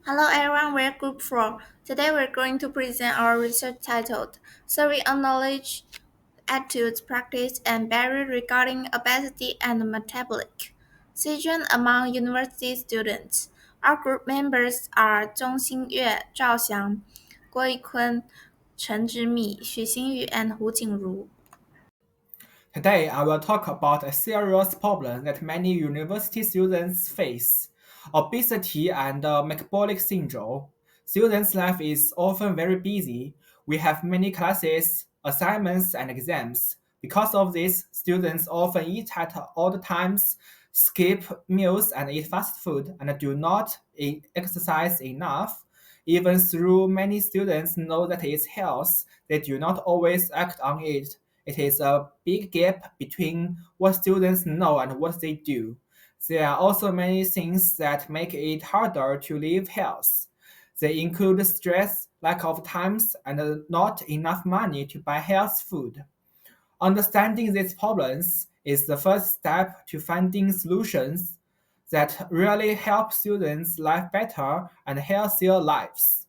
Hello everyone, we're Group 4. Today we're going to present our research titled Survey on Knowledge, Attitudes, Practice, and Barrier Regarding Obesity and Metabolic Syndrome Among University Students. Our group members are ZONG XINYUE, ZHAO, YUKUN, CHEN, XINYU, and JINGRU. Today, I will talk about a serious problem that many university students face: obesity and metabolic syndrome. Students' life is often very busy. We have many classes, assignments, and exams. Because of this, students often eat at odd times, skip meals, and eat fast food, and do not exercise enough. Even though many students know that it's health, they do not always act on it. It is a big gap between what students know and what they do. There are also many things that make it harder to live health. They include stress, lack of time, and not enough money to buy health food. Understanding these problems is the first step to finding solutions that really help students live better and healthier lives.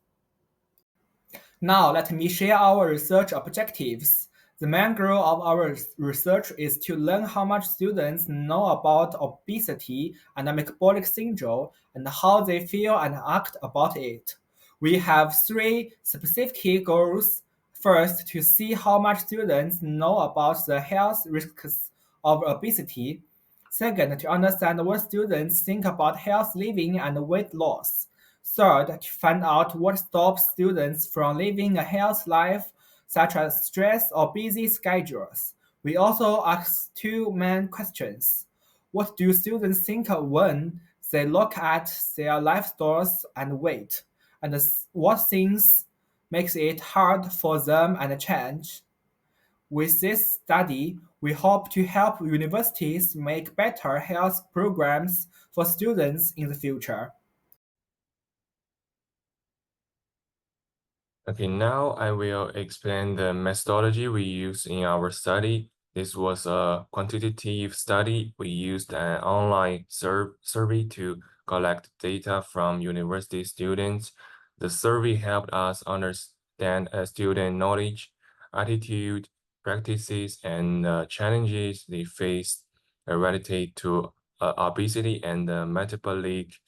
Now let me share our research objectives. The main goal of our research is to learn how much students know about obesity and metabolic syndrome and how they feel and act about it. We have three specific goals. First, to see how much students know about the health risks of obesity. Second, to understand what students think about health living and weight loss. Third, to find out what stops students from living a healthy life, such as stress or busy schedules. We also ask two main questions. What do students think when they look at their lifestyles and weight? And what things makes it hard for them and change? With this study, we hope to help universities make better health programs for students in the future. Okay, now I will explain the methodology we used in our study. This was a quantitative study. We used an online survey to collect data from university students. The survey helped us understand student knowledge, attitude, practices, and challenges they face related to obesity and metabolic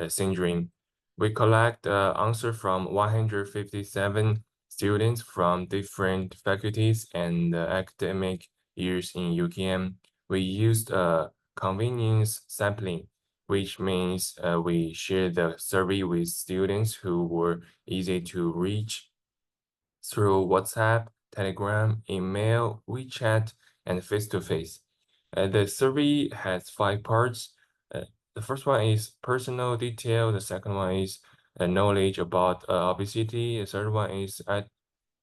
syndrome. We collect answer from 157 students from different faculties and academic years in UKM. We used convenience sampling, which means we share the survey with students who were easy to reach through WhatsApp, Telegram, email, WeChat, and face-to-face. The survey has 5 parts. The first one is personal detail. The second one is knowledge about obesity. The third one is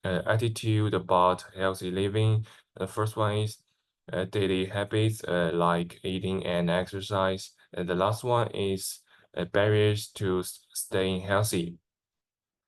attitude about healthy living. The first one is daily habits like eating and exercise. And the last one is barriers to staying healthy.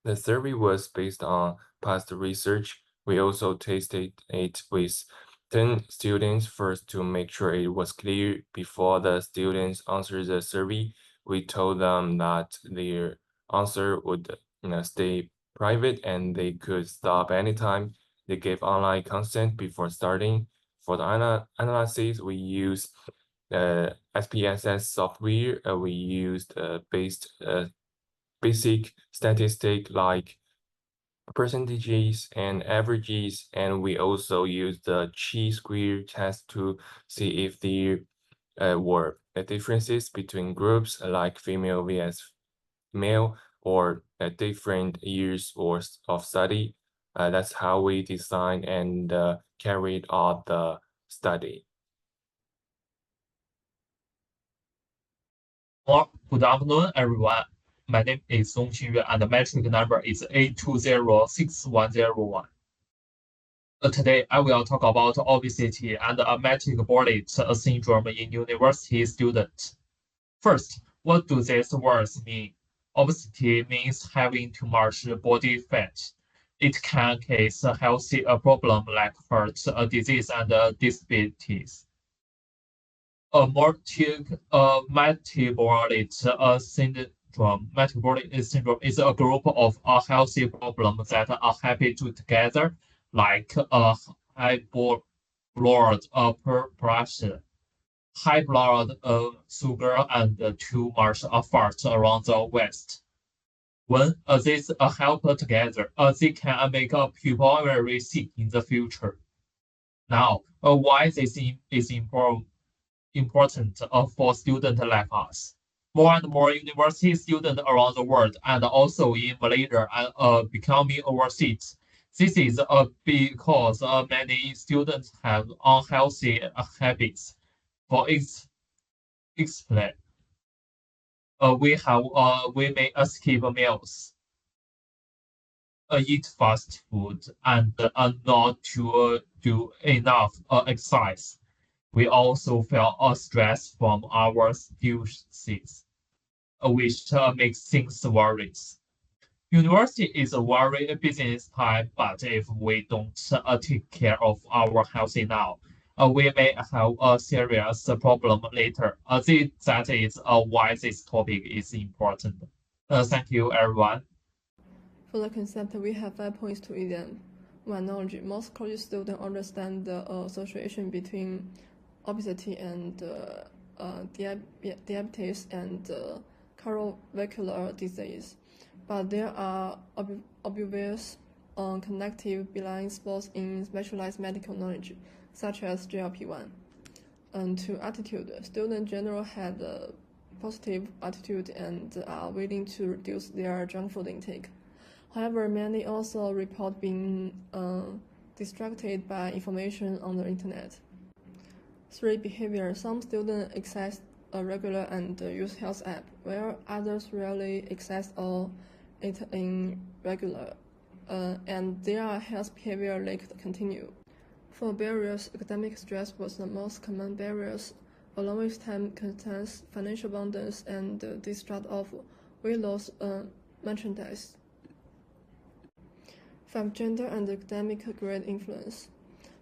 The survey was based on past research. We also tested it with 10 students first to make sure it was clear. Before the students answered the survey, we told them that their answer would stay private and they could stop anytime. They gave online consent before starting. For the analysis, we used SPSS software. We used basic statistic like percentages and averages, and we also use the chi-square test to see if there were differences between groups like female vs male or different years of study. That's how we designed and carried out the study. Well, good afternoon, everyone. My name is Zong XINYUE, and the metric number is A206101. Today, I will talk about obesity and metabolic syndrome in university students. First, what do these words mean? Obesity means having too much body fat. It can cause a health problem like heart disease and diabetes. A metabolic syndrome metabolic syndrome is a group of healthy problems that are happy to together, like high blood pressure, high blood sugar, and too much fat around the waist. When these help together, they can make people very sick in the future. Now, why this is important for students like us? More and more university students around the world and also in Malaysia are becoming overseas. This is because many students have unhealthy habits. For example, we may skip meals, eat fast food, and not to do enough exercise. We also feel stress from our students, which makes things worries. University is a very business time, but if we don't take care of our health now, we may have a serious problem later. That is why this topic is important. Thank you, everyone. For the concept, we have 5 points to examine. 1. Knowledge. Most college students understand the association between obesity and diabetes and cardiovascular disease, but there are obvious connective blind spots in specialized medical knowledge, such as GLP-1. And 2. Attitude. Students generally had a positive attitude and are willing to reduce their junk food intake. However, many also report being distracted by information on the internet. 3. Behavior. Some students access a regular and use health app, while others rarely access or it in regular, and their health behavior lack continue. For barriers, academic stress was the most common barriers, along with time constraints, financial burdens, and distrust of weight loss merchandise. 5. Gender and academic grade influence.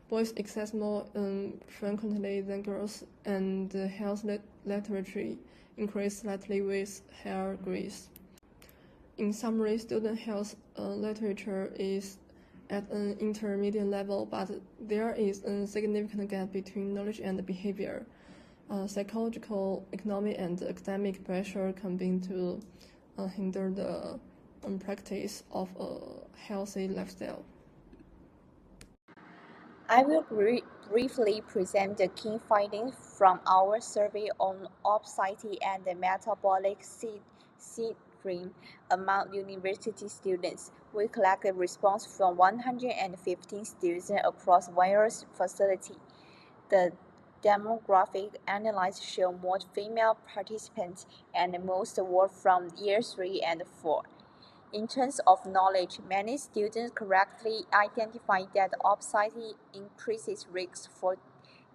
Boys access more frequently than girls, and health literature increase slightly with higher grades. In summary, student health literature is at an intermediate level, but there is a significant gap between knowledge and behavior. Psychological, economic, and academic pressure combine to hinder the practice of a healthy lifestyle. I will briefly present the key findings from our survey on obesity and metabolic syndrome among university students. We collected response from 115 students across various facilities. The demographic analysis showed more female participants, and most were from year 3 and 4. In terms of knowledge, many students correctly identified that obesity increases risks for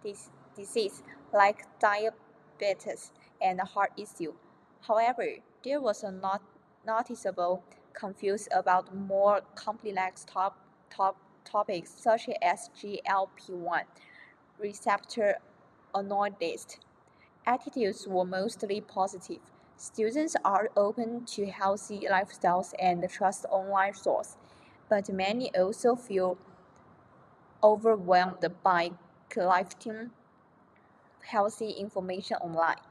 disease like diabetes and heart issue. However, there was a noticeable confusion about more complex topics such as GLP-1 receptor agonist. Attitudes were mostly positive. Students are open to healthy lifestyles and trust online sources, but many also feel overwhelmed by collecting healthy information online.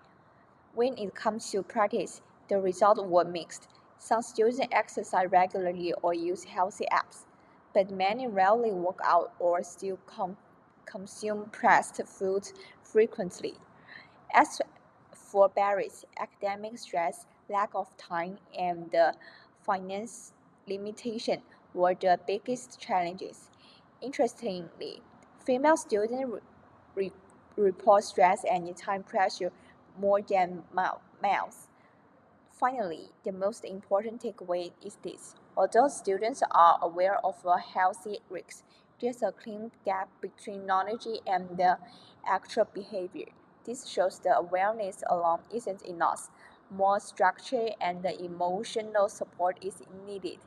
When it comes to practice, the results were mixed. Some students exercise regularly or use healthy apps, but many rarely work out or still consume processed foods frequently. As for barriers, academic stress, lack of time, and finance limitation were the biggest challenges. Interestingly, female students report stress and time pressure more than males. Finally, the most important takeaway is this. Although students are aware of healthy risks, there's a clear gap between knowledge and the actual behavior. This shows the awareness alone isn't enough. More structure and emotional support is needed.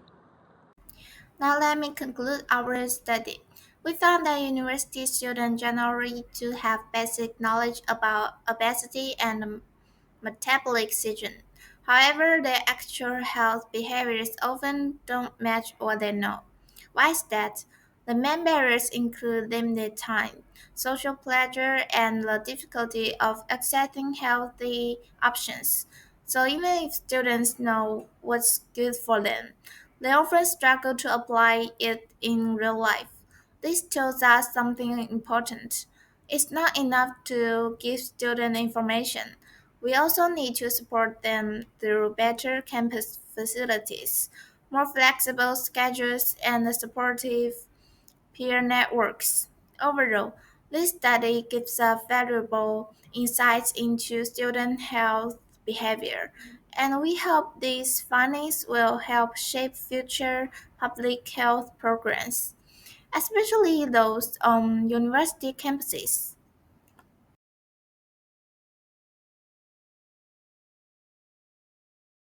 Now let me conclude our study. We found that university students generally to have basic knowledge about obesity and metabolic syndrome. However, their actual health behaviors often don't match what they know. Why is that? The main barriers include limited time, social pleasure, and the difficulty of accessing healthy options. So, even if students know what's good for them, they often struggle to apply it in real life. This tells us something important. It's not enough to give students information. We also need to support them through better campus facilities, more flexible schedules, and supportive peer networks. Overall, this study gives us valuable insights into student health behavior, and we hope these findings will help shape future public health programs, especially those on university campuses.